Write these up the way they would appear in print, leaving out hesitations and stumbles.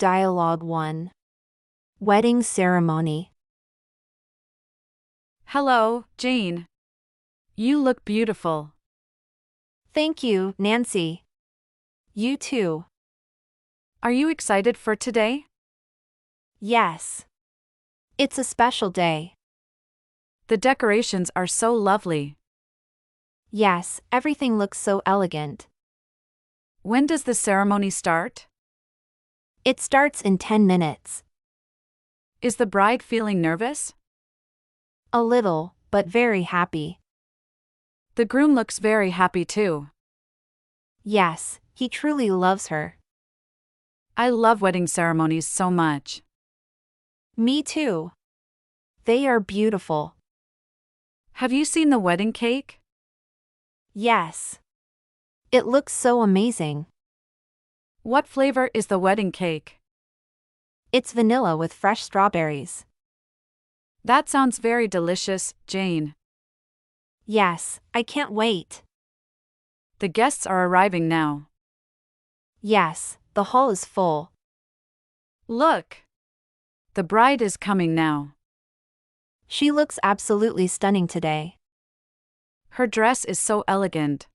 Dialogue 1. Wedding ceremony. Hello, Jane. You look beautiful. Thank you, Nancy. You too. Are you excited for today? Yes. It's a special day. The decorations are so lovely. Yes, everything looks so elegant. When does the ceremony start? It starts in 10 minutes. Is the bride feeling nervous? A little, but very happy. The groom looks very happy too. Yes, he truly loves her. I love wedding ceremonies so much. Me too. They are beautiful. Have you seen the wedding cake? Yes. It looks so amazing. What flavor is the wedding cake? It's vanilla with fresh strawberries. That sounds very delicious, Jane. Yes, I can't wait. The guests are arriving now. Yes, the hall is full. Look! The bride is coming now. She looks absolutely stunning today. Her dress is so elegant.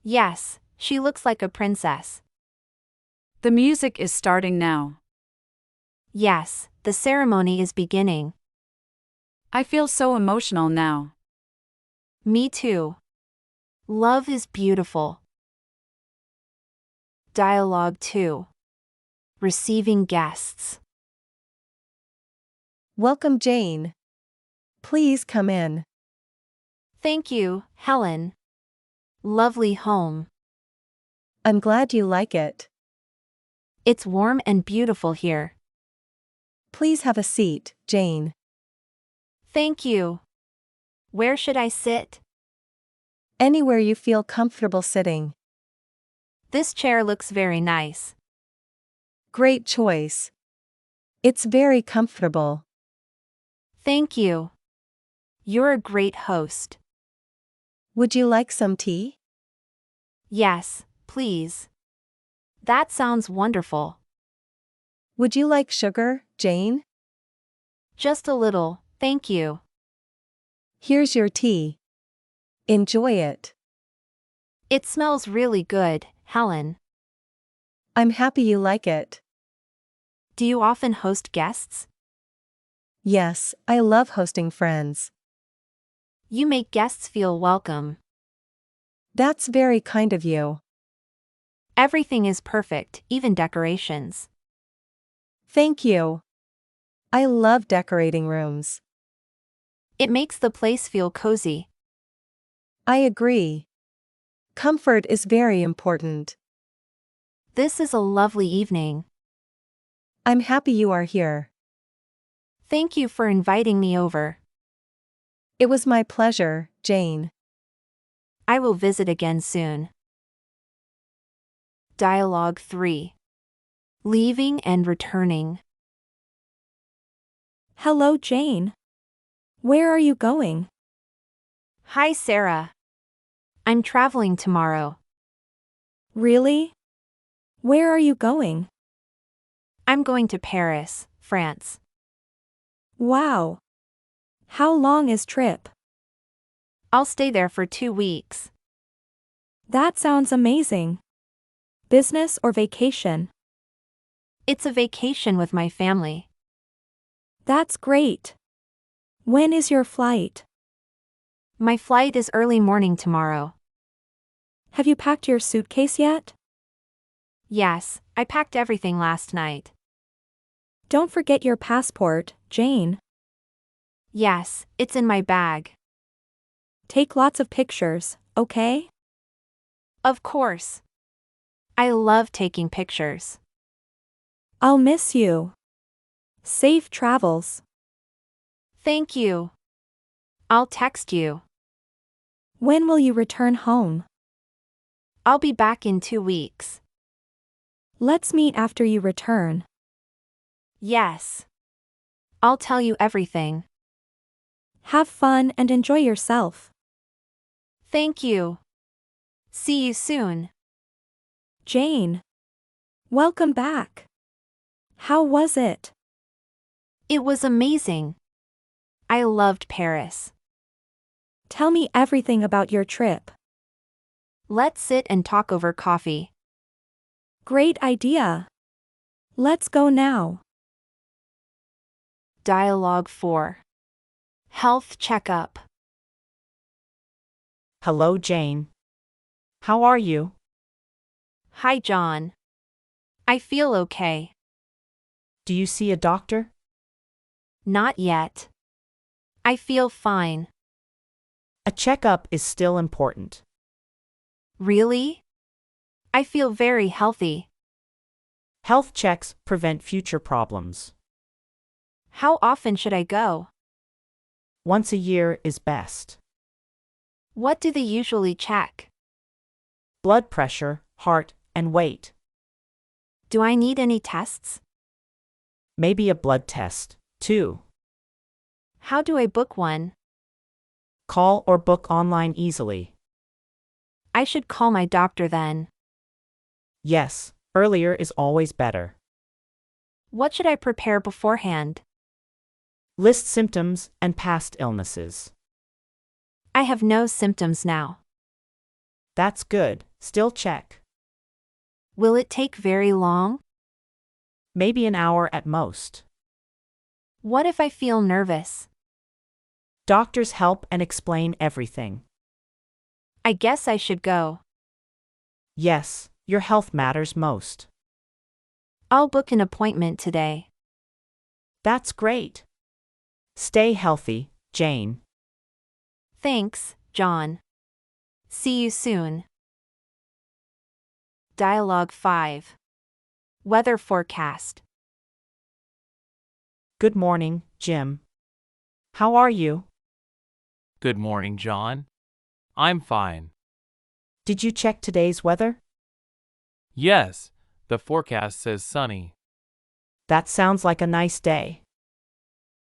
Yes, she looks like a princess. The music is starting now. Yes, the ceremony is beginning. I feel so emotional now. Me too. Love is beautiful. Dialogue 2. Receiving guests. Welcome, Jane. Please come in. Thank you, Helen. Lovely home. I'm glad you like it. It's warm and beautiful here. Please have a seat, Jane. Thank you. Where should I sit? Anywhere you feel comfortable sitting. This chair looks very nice. Great choice. It's very comfortable. Thank you. You're a great host. Would you like some tea? Yes, please. That sounds wonderful. Would you like sugar, Jane? Just a little, thank you. Here's your tea. Enjoy it. It smells really good, Helen. I'm happy you like it. Do you often host guests? Yes, I love hosting friends. You make guests feel welcome. That's very kind of you. Everything is perfect, even decorations. Thank you. I love decorating rooms. It makes the place feel cozy. I agree. Comfort is very important. This is a lovely evening. I'm happy you are here. Thank you for inviting me over. It was my pleasure, Jane. I will visit again soon. Dialogue 3. Leaving and returning. Hello, Jane. Where are you going? Hi, Sarah. I'm traveling tomorrow. Really? Where are you going? I'm going to Paris, France. Wow. How long is trip? I'll stay there for 2 weeks. That sounds amazing. Business or vacation? It's a vacation with my family. That's great. When is your flight? My flight is early morning tomorrow. Have you packed your suitcase yet? Yes, I packed everything last night. Don't forget your passport, Jane. Yes, it's in my bag. Take lots of pictures, okay? Of course. I love taking pictures. I'll miss you. Safe travels. Thank you. I'll text you. When will you return home? I'll be back in 2 weeks. Let's meet after you return. Yes. I'll tell you everything. Have fun and enjoy yourself. Thank you. See you soon. Jane. Welcome back. How was it? It was amazing. I loved Paris. Tell me everything about your trip. Let's sit and talk over coffee. Great idea. Let's go now. Dialogue 4. Health checkup. Hello, Jane. How are you? Hi, John. I feel okay. Do you see a doctor? Not yet. I feel fine. A checkup is still important. Really? I feel very healthy. Health checks prevent future problems. How often should I go? Once a year is best. What do they usually check? Blood pressure, heart, and weight. Do I need any tests? Maybe a blood test, too. How do I book one? Call or book online easily. I should call my doctor then. Yes, earlier is always better. What should I prepare beforehand? List symptoms and past illnesses. I have no symptoms now. That's good, still check. Will it take very long? Maybe an hour at most. What if I feel nervous? Doctors help and explain everything. I guess I should go. Yes, your health matters most. I'll book an appointment today. That's great. Stay healthy, Jane. Thanks, John. See you soon. Dialogue 5. Weather forecast. Good morning, Jim. How are you? Good morning, John. I'm fine. Did you check today's weather? Yes, the forecast says sunny. That sounds like a nice day.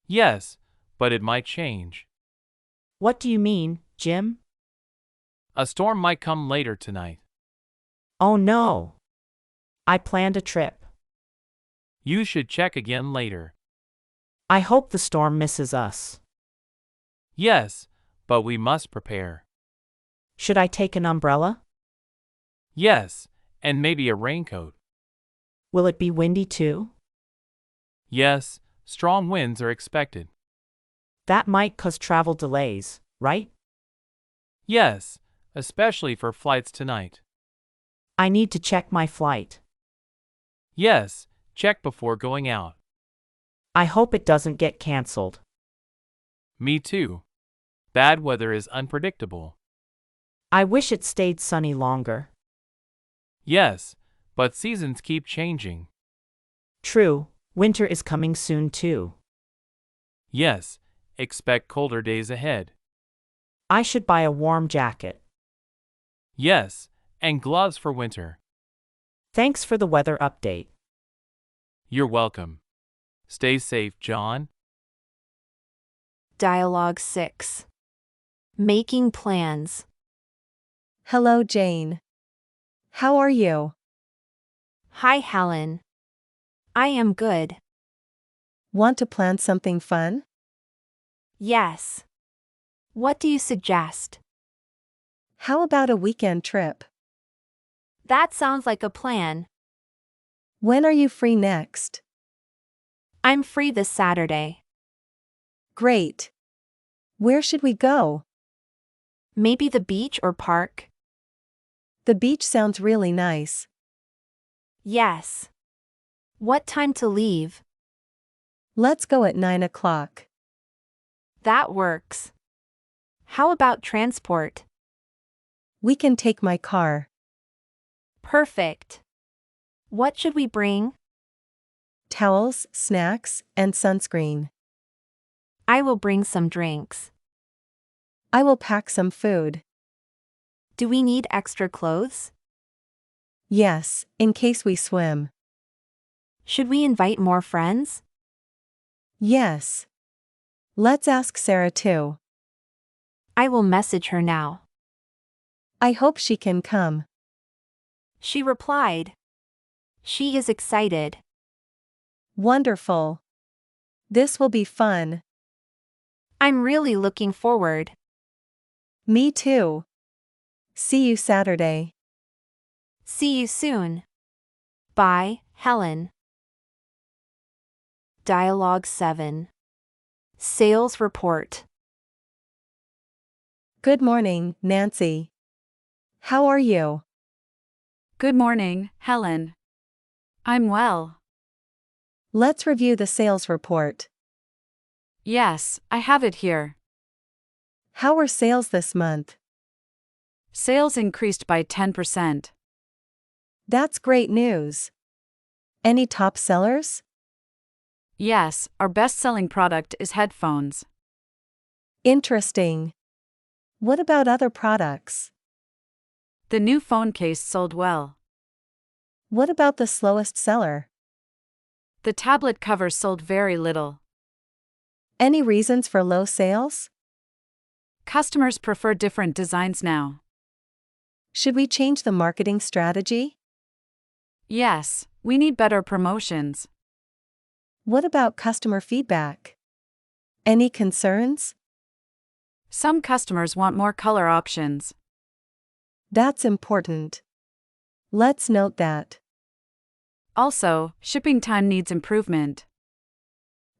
Yes, but it might change. What do you mean, Jim? A storm might come later tonight. Oh no. I planned a trip. You should check again later. I hope the storm misses us. Yes, but we must prepare. Should I take an umbrella? Yes, and maybe a raincoat. Will it be windy too? Yes, strong winds are expected. That might cause travel delays, right? Yes, especially for flights tonight. I need to check my flight. Yes, check before going out. I hope it doesn't get canceled. Me too. Bad weather is unpredictable. I wish it stayed sunny longer. Yes, but seasons keep changing. True, winter is coming soon too. Yes, expect colder days ahead. I should buy a warm jacket. Yes, and gloves for winter. Thanks for the weather update. You're welcome. Stay safe, John. Dialogue 6. Making plans. Hello, Jane. How are you? Hi, Helen. I am good. Want to plan something fun? Yes. What do you suggest? How about a weekend trip? That sounds like a plan. When are you free next? I'm free this Saturday. Great. Where should we go? Maybe the beach or park? The beach sounds really nice. Yes. What time to leave? Let's go at 9 o'clock. That works. How about transport? We can take my car. Perfect. What should we bring? Towels, snacks, and sunscreen. I will bring some drinks. I will pack some food. Do we need extra clothes? Yes, in case we swim. Should we invite more friends? Yes. Let's ask Sarah too. I will message her now. I hope she can come. She replied. She is excited. Wonderful. This will be fun. I'm really looking forward. Me too. See you Saturday. See you soon. Bye, Helen. Dialogue 7. Sales report. Good morning, Nancy. How are you? Good morning, Helen. I'm well. Let's review the sales report. Yes, I have it here. How were sales this month? Sales increased by 10%. That's great news. Any top sellers? Yes, our best-selling product is headphones. Interesting. What about other products? The new phone case sold well. What about the slowest seller? The tablet cover sold very little. Any reasons for low sales? Customers prefer different designs now. Should we change the marketing strategy? Yes, we need better promotions. What about customer feedback? Any concerns? Some customers want more color options. That's important. Let's note that. Also, shipping time needs improvement.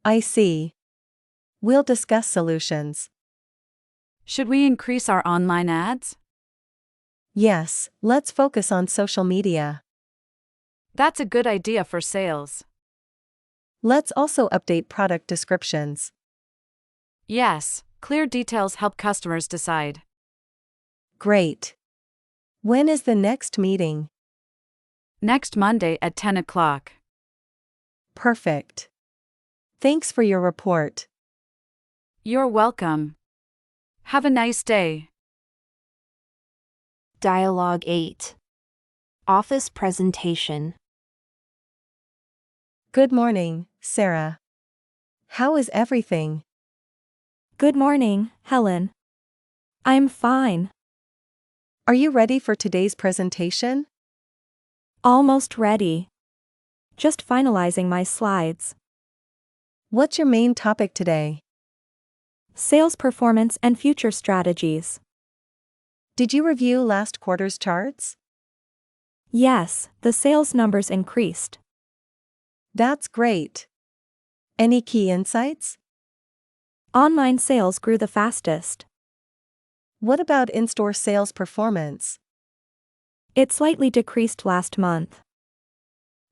I see. We'll discuss solutions. Should we increase our online ads? Yes, let's focus on social media. That's a good idea for sales. Let's also update product descriptions. Yes, clear details help customers decide. Great. When is the next meeting? Next Monday at 10 o'clock. Perfect. Thanks for your report. You're welcome. Have a nice day. Dialogue 8. Office presentation. Good morning, Sarah. How is everything? Good morning, Helen. I'm fine. Are you ready for today's presentation? Almost ready. Just finalizing my slides. What's your main topic today? Sales performance and future strategies. Did you review last quarter's charts? Yes, the sales numbers increased. That's great. Any key insights? Online sales grew the fastest. What about in-store sales performance? It slightly decreased last month.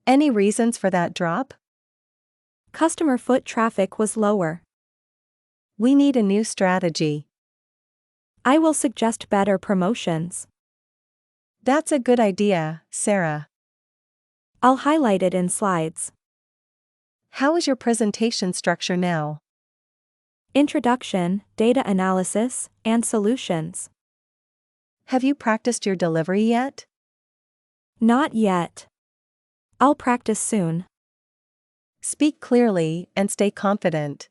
Any reasons for that drop? Customer foot traffic was lower. We need a new strategy. I will suggest better promotions. That's a good idea, Sarah. I'll highlight it in slides. How is your presentation structure now? Introduction, data analysis, and solutions. Have you practiced your delivery yet? Not yet. I'll practice soon. Speak clearly and stay confident.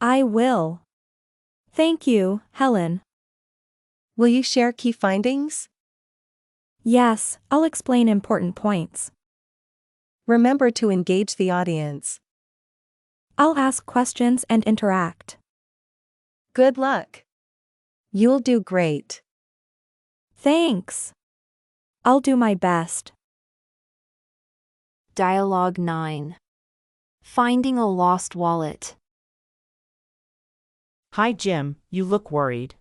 I will. Thank you, Helen. Will you share key findings? Yes, I'll explain important points. Remember to engage the audience. I'll ask questions and interact. Good luck. You'll do great. Thanks. I'll do my best. Dialogue 9. Finding a lost wallet. Hi, Jim, you look worried.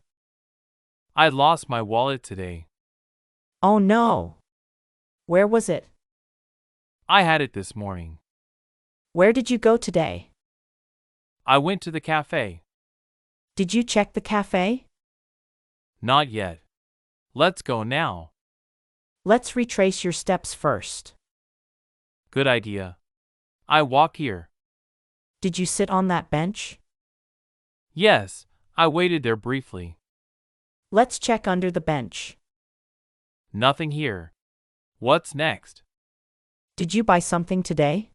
I lost my wallet today. Oh no. Where was it? I had it this morning. Where did you go today? I went to the cafe. Did you check the cafe? Not yet. Let's go now. Let's retrace your steps first. Good idea. I walk here. Did you sit on that bench? Yes, I waited there briefly. Let's check under the bench. Nothing here. What's next? Did you buy something today?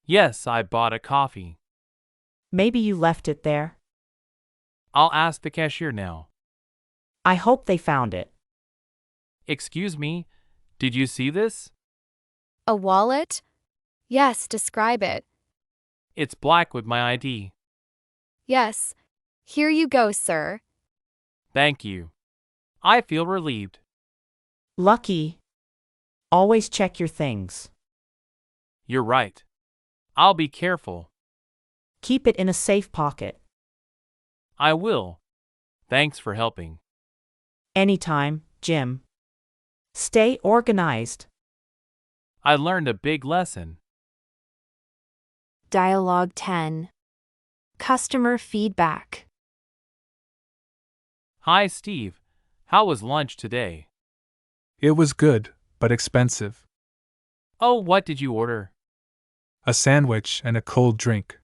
Yes, I bought a coffee. Maybe you left it there. I'll ask the cashier now. I hope they found it. Excuse me, did you see this? A wallet? Yes, describe it. It's black with my ID. Yes. Here you go, sir. Thank you. I feel relieved. Lucky. Always check your things. You're right. I'll be careful. Keep it in a safe pocket. I will. Thanks for helping. Anytime, Jim. Stay organized. I learned a big lesson. Dialogue 10. Customer feedback. Hi, Steve. How was lunch today? It was good, but expensive. Oh, what did you order? A sandwich and a cold drink.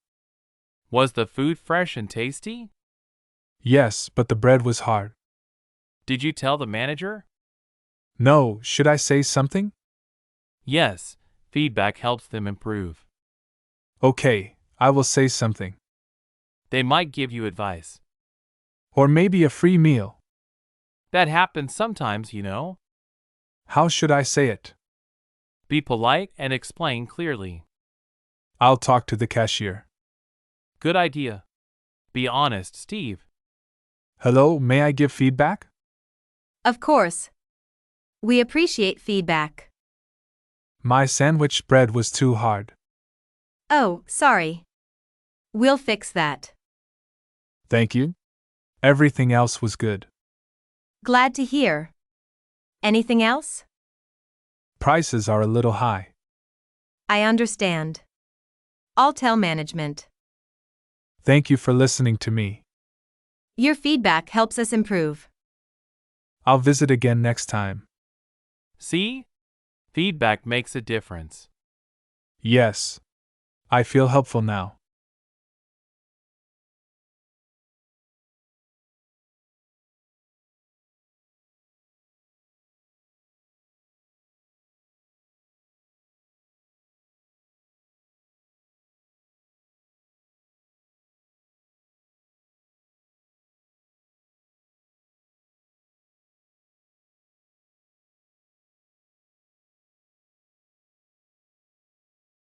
Was the food fresh and tasty? Yes, but the bread was hard. Did you tell the manager? No, should I say something? Yes, feedback helps them improve. Okay, I will say something. They might give you advice. Or maybe a free meal. That happens sometimes, you know. How should I say it? Be polite and explain clearly. I'll talk to the cashier. Good idea. Be honest, Steve. Hello, may I give feedback? Of course. We appreciate feedback. My sandwich bread was too hard. Oh, sorry. We'll fix that. Thank you. Everything else was good. Glad to hear. Anything else? Prices are a little high. I understand. I'll tell management. Thank you for listening to me. Your feedback helps us improve. I'll visit again next time. See? Feedback makes a difference. Yes. I feel helpful now.